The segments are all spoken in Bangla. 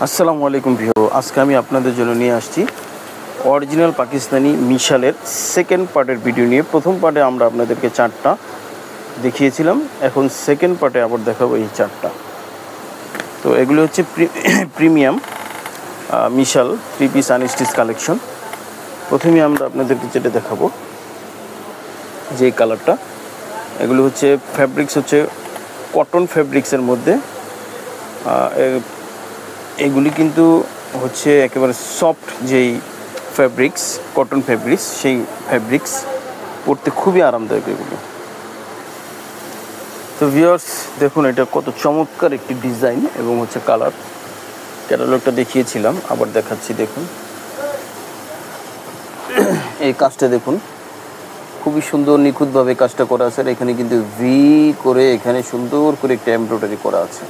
আসসালামু আলাইকুম ভিউ। আজকে আমি আপনাদের জন্য নিয়ে আসছি অরিজিনাল পাকিস্তানি মিশালের সেকেন্ড পার্টের ভিডিও নিয়ে। প্রথম পার্টে আমরা আপনাদেরকে 4টা দেখিয়েছিলাম, এখন সেকেন্ড পার্টে আবার দেখাবো এই 4টা। তো এগুলো হচ্ছে প্রিমিয়াম মিশাল 3 পিস আনস্টিচ কালেকশন। প্রথমে আমরা আপনাদেরকে যেটা দেখাবো যে কালারটা, এগুলো হচ্ছে ফ্যাব্রিক্স হচ্ছে কটন ফ্যাব্রিক্সের মধ্যে। এগুলি কিন্তু হচ্ছে একেবারে সফট যেই ফ্যাব্রিক্স, কটন ফ্যাব্রিক্স, সেই ফ্যাব্রিক্স পরতে খুবই আরামদায়ক এগুলো। তো ভিউয়ার্স দেখুন এটা কত চমৎকার একটি ডিজাইন এবং হচ্ছে কালার। ক্যাটালগটা দেখিয়েছিলাম, আবার দেখাচ্ছি। দেখুন এই কাজটা দেখুন, খুবই সুন্দর নিখুঁতভাবে কাজটা করা আছে। আর এখানে কিন্তু ভি করে এখানে সুন্দর করে একটা এমব্রয়ডারি করা আছে।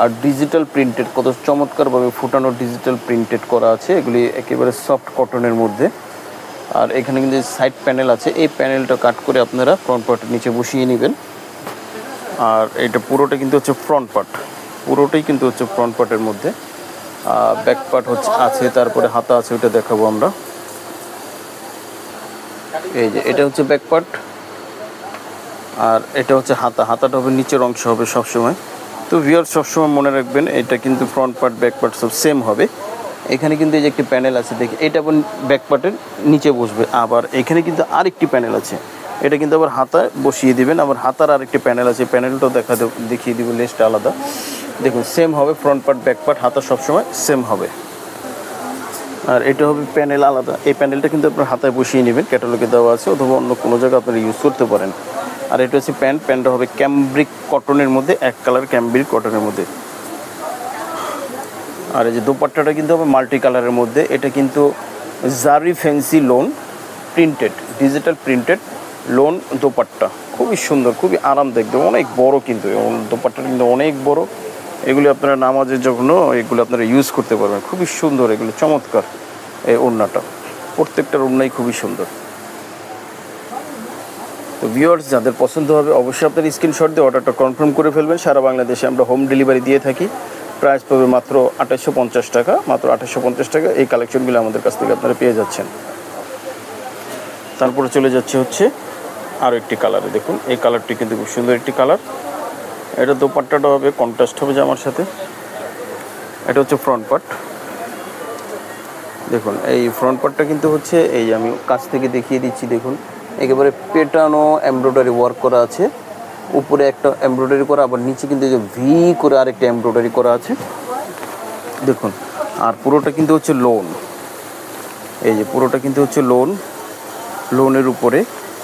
আর ডিজিটাল প্রিন্টেড, কত চমৎকারভাবে ফুটানো ডিজিটাল প্রিন্টেড করা আছে। এগুলি একেবারে সফট কটনের মধ্যে। আর এখানে কিন্তু সাইড প্যানেল আছে, এই প্যানেলটা কাট করে আপনারা ফ্রন্ট পার্টের নিচে বসিয়ে নেবেন। আর এটা পুরোটা কিন্তু হচ্ছে ফ্রন্ট পার্ট, পুরোটাই কিন্তু হচ্ছে ফ্রন্ট পার্টের মধ্যে। ব্যাক পার্ট হচ্ছে আছে, তারপরে হাতা আছে, ওটা দেখাবো আমরা। এই যে এটা হচ্ছে ব্যাক পার্ট, আর এটা হচ্ছে হাতা। হাতাটা হবে নিচের অংশ হবে সবসময়। তো ভিউয়ার সবসময় মনে রাখবেন এটা কিন্তু ফ্রন্ট পার্ট ব্যাক পার্ট সব সেম হবে। এখানে কিন্তু এই যে একটি প্যানেল আছে, দেখি এটা আবার ব্যাক পার্টের নিচে বসবে। আবার এখানে কিন্তু আরেকটি প্যানেল আছে, এটা কিন্তু আবার হাতায় বসিয়ে দিবেন। আবার হাতার আরেকটি প্যানেল আছে, প্যানেলটাও দেখিয়ে দিব, লেসটা আলাদা। দেখুন সেম হবে, ফ্রন্ট পার্ট ব্যাক পার্ট হাতা সবসময় সেম হবে। আর এটা হবে প্যানেল আলাদা, এই প্যানেলটা কিন্তু আপনার হাতায় বসিয়ে নেবেন, ক্যাটালগে দেওয়া আছে, অথবা অন্য কোনো জায়গায় আপনারা ইউজ করতে পারেন। আর এটা হচ্ছে প্যান্টটা হবে ক্যামব্রিক কটনের মধ্যে, এক কালার ক্যামব্রিক কটনের মধ্যে। আর এই যে দোপাট্টাটা কিন্তু হবে মাল্টি কালারের মধ্যে। এটা কিন্তু জারি fancy loan printed, digital printed loan dupatta, খুবই সুন্দর, খুবই আরামদায়ক, অনেক বড় কিন্তু দোপাট্টাটা কিন্তু অনেক বড়। এগুলি আপনারা নামাজের জন্য এগুলো আপনারা ইউজ করতে পারবেন, খুবই সুন্দর, এগুলো চমৎকার। এই ওড়নাটা, প্রত্যেকটার ওড়নাই খুবই সুন্দর। তো ভিউয়ার্স যাদের পছন্দ হবে অবশ্যই আপনার স্ক্রিনশট দিয়ে অর্ডারটা কনফার্ম করে ফেলবেন। সারা বাংলাদেশে আমরা হোম ডেলিভারি দিয়ে থাকি। প্রাইস পাবে মাত্র 2850 টাকা, মাত্র 2850 টাকা। এই কালেকশনগুলো আমাদের কাছ থেকে আপনারা পেয়ে যাচ্ছেন। তারপরে চলে যাচ্ছে হচ্ছে আরও একটি কালারে। দেখুন এই কালারটি কিন্তু খুব সুন্দর একটি কালার। এটা দোপাট্টাটা হবে কন্ট্রাস্ট হবে জামার সাথে। এটা হচ্ছে ফ্রন্ট পার্ট। দেখুন এই ফ্রন্ট পার্টটা কিন্তু হচ্ছে, এই আমি কাছ থেকে দেখিয়ে দিচ্ছি। দেখুন একেবারে পেটানো এমব্রয়ডারি ওয়ার্ক করা আছে, উপরে একটা এমব্রয়ডারি করা, আবার নিচে কিন্তু যে ভি করে আরেকটা এমব্রয়ডারি করা আছে। দেখুন আর পুরোটা কিন্তু হচ্ছে লোন, এই যে পুরোটা কিন্তু হচ্ছে লোনের উপরে,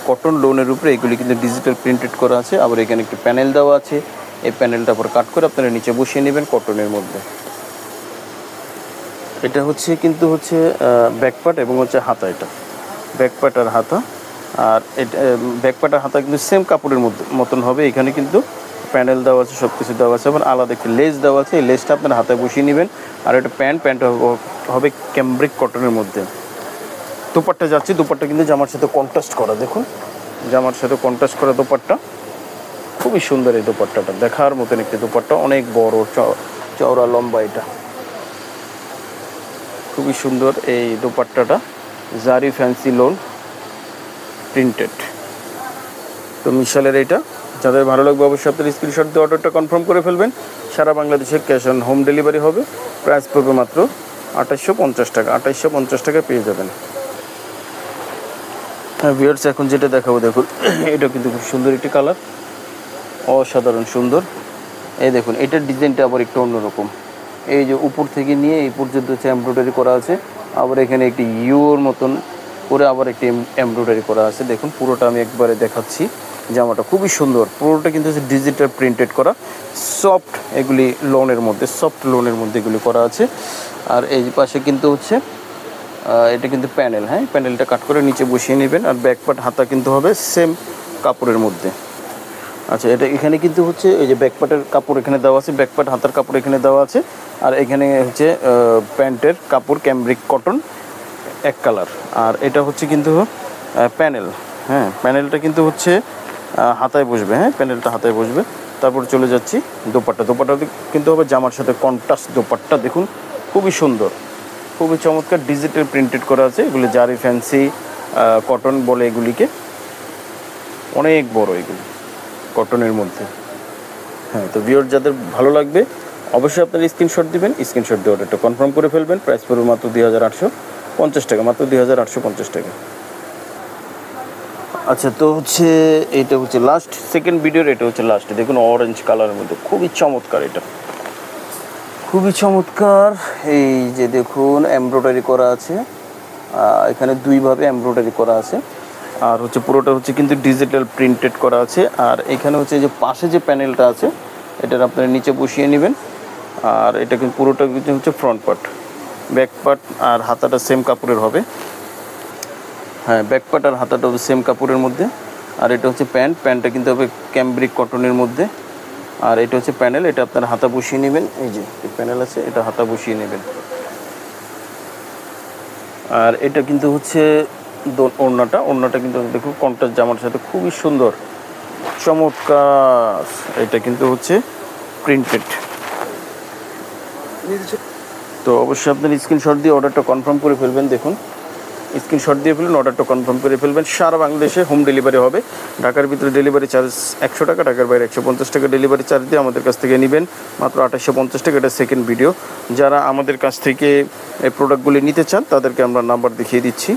কটন লোনের উপরে এগুলি কিন্তু ডিজিটাল প্রিন্টেড করা আছে। আবার এখানে একটি প্যানেল দেওয়া আছে, এই প্যানেলটা পর কাট করে আপনারা নিচে বসিয়ে নেবেন কটনের মধ্যে। এটা হচ্ছে কিন্তু হচ্ছে ব্যাক পার্ট এবং হচ্ছে হাতা, এটা ব্যাক পার্ট আর হাতা। আর এটা ব্যাক পার্ট আর হাতা কিন্তু সেম কাপড়ের মতন হবে। এখানে কিন্তু প্যানেল দেওয়া আছে, সব কিছু দেওয়া আছে। আবার আলাদা একটি লেস দেওয়া আছে, এই লেসটা আপনার হাতায় বসিয়ে নেবেন। আর এটা প্যান্ট হবে ক্যামব্রিক কটনের মধ্যে। দোপাট্টা যাচ্ছে, দোপাট্টা কিন্তু জামার সাথে কন্ট্রাস্ট করা। দেখুন জামার সাথে কন্ট্রাস্ট করা দোপাট্টা, খুবই সুন্দর এই দোপাট্টাটা, দেখার মতন একটি দোপাট্টা, অনেক বড় চওড়া লম্বা, এটা খুবই সুন্দর এই দোপাট্টাটা, জারি ফ্যান্সি লোন প্রিন্টেড। তো মিশালের এইটা যাদের ভালো লাগবে অবশ্যই আপনার স্ক্রিনশট দিয়ে অর্ডারটা কনফার্ম করে ফেলবেন। সারা বাংলাদেশে ক্যাশ অন হোম ডেলিভারি হবে। প্রাইস পড়বে মাত্র 2850 টাকা, 2850 টাকা পেয়ে যাবেন। হ্যাঁ ভিউয়ার্স এখন যেটা দেখাবো, দেখুন এটা কিন্তু খুব সুন্দর একটি কালার, অসাধারণ সুন্দর। এই দেখুন এটার ডিজাইনটা আবার একটু অন্যরকম। এই যে উপর থেকে নিয়ে এই পর্যন্ত হচ্ছে এমব্রয়ডারি করা আছে। আবার এখানে একটি ইউর মতন করে আবার একটি এমব্রয়ডারি করা আছে। দেখুন পুরোটা আমি একবারে দেখাচ্ছি। জামাটা খুবই সুন্দর, পুরোটা কিন্তু হচ্ছে ডিজিটাল প্রিন্টেড করা, সফট এগুলি লোনের মধ্যে, সফট লোনের মধ্যে এগুলি করা আছে। আর এই পাশে কিন্তু হচ্ছে এটা কিন্তু প্যানেল, হ্যাঁ প্যানেলটা কাট করে নিচে বসিয়ে নেবেন। আর ব্যাক পার্ট হাতা কিন্তু হবে সেম কাপড়ের মধ্যে। আচ্ছা এটা এখানে কিন্তু হচ্ছে এই যে ব্যাক পার্টের কাপড় এখানে দেওয়া আছে, ব্যাক পার্ট হাতার কাপড় এখানে দেওয়া আছে। আর এখানে হচ্ছে প্যান্টের কাপড় ক্যামব্রিক কটন এক কালার। আর এটা হচ্ছে কিন্তু প্যানেল, হ্যাঁ প্যানেলটা কিন্তু হচ্ছে হাতায় বসবে, হ্যাঁ প্যানেলটা হাতায় বসবে। তারপর চলে যাচ্ছি দোপাট্টা। দোপাট্টা কিন্তু হবে জামার সাথে কন্ট্রাস্ট দোপাট্টা, দেখুন খুবই সুন্দর, খুবই চমৎকার, ডিজিটাল প্রিন্টেড করা আছে। এগুলি জারি ফ্যান্সি কটন বলে এগুলিকে, অনেক বড় এগুলি কটনের মধ্যে। হ্যাঁ, তো ভিউয়ার যাদের ভালো লাগবে অবশ্যই আপনারা স্ক্রিনশট দিবেন, স্ক্রিনশট দিয়ে অর্ডারটা কনফার্ম করে ফেলবেন। প্রাইস পড়বে মাত্র 2850 টাকা, মাত্র 2850 টাকা। আচ্ছা, তো হচ্ছে এটা হচ্ছে লাস্ট, সেকেন্ড ভিডিওর এটা হচ্ছে লাস্ট। দেখুন অরেঞ্জ কালারের মধ্যে খুবই চমৎকার, এটা খুবই চমৎকার। এই যে দেখুন এমব্রয়ডারি করা আছে, এখানে দুইভাবে এমব্রয়ডারি করা আছে, আর হচ্ছে পুরোটা হচ্ছে কিন্তু ডিজিটাল প্রিন্টেড করা আছে। আর এখানে হচ্ছে যে পাশে যে প্যানেলটা আছে এটার আপনারা নিচে বসিয়ে নেবেন। আর এটা কিন্তু পুরোটা কিন্তু হচ্ছে ফ্রন্ট পার্ট, ব্যাক পার্ট আর হাতাটা সেম কাপড়ের হবে। হ্যাঁ, ব্যাক পার্ট আর হাতাটা হবে সেম কাপড়ের মধ্যে। আর এটা হচ্ছে প্যান্টটা কিন্তু হবে ক্যামব্রিক কটনের মধ্যে। আর এটা হচ্ছে প্যানেল, এটা আপনারা হাতা বসিয়ে নেবেন। এই যে প্যানেল আছে, এটা হাতা বসিয়ে নেবেন। আর এটা কিন্তু হচ্ছে ওড়নাটা কিন্তু দেখুন কন্ট্রাস্ট জামার সাথে খুবই সুন্দর চমৎকার। এটা কিন্তু হচ্ছে প্রিন্টেড। তো অবশ্যই আপনার স্ক্রিনশট দিয়ে অর্ডারটা কনফার্ম করে ফেলবেন। দেখুন স্ক্রিনশট দিয়ে ফেলুন, অর্ডারটা কনফার্ম করে ফেলবেন। সারা বাংলাদেশে হোম ডেলিভারি হবে। ঢাকার ভিতরে ডেলিভারি চার্জ 100 টাকা, ঢাকার বাইরে 150 টাকা ডেলিভারি চার্জ দিয়ে আমাদের কাছ থেকে নেবেন মাত্র 2850 টাকা। এটা সেকেন্ড ভিডিও। যারা আমাদের কাছ থেকে এই প্রোডাক্টগুলি নিতে চান তাদেরকে আমরা নাম্বার দেখিয়ে দিচ্ছি।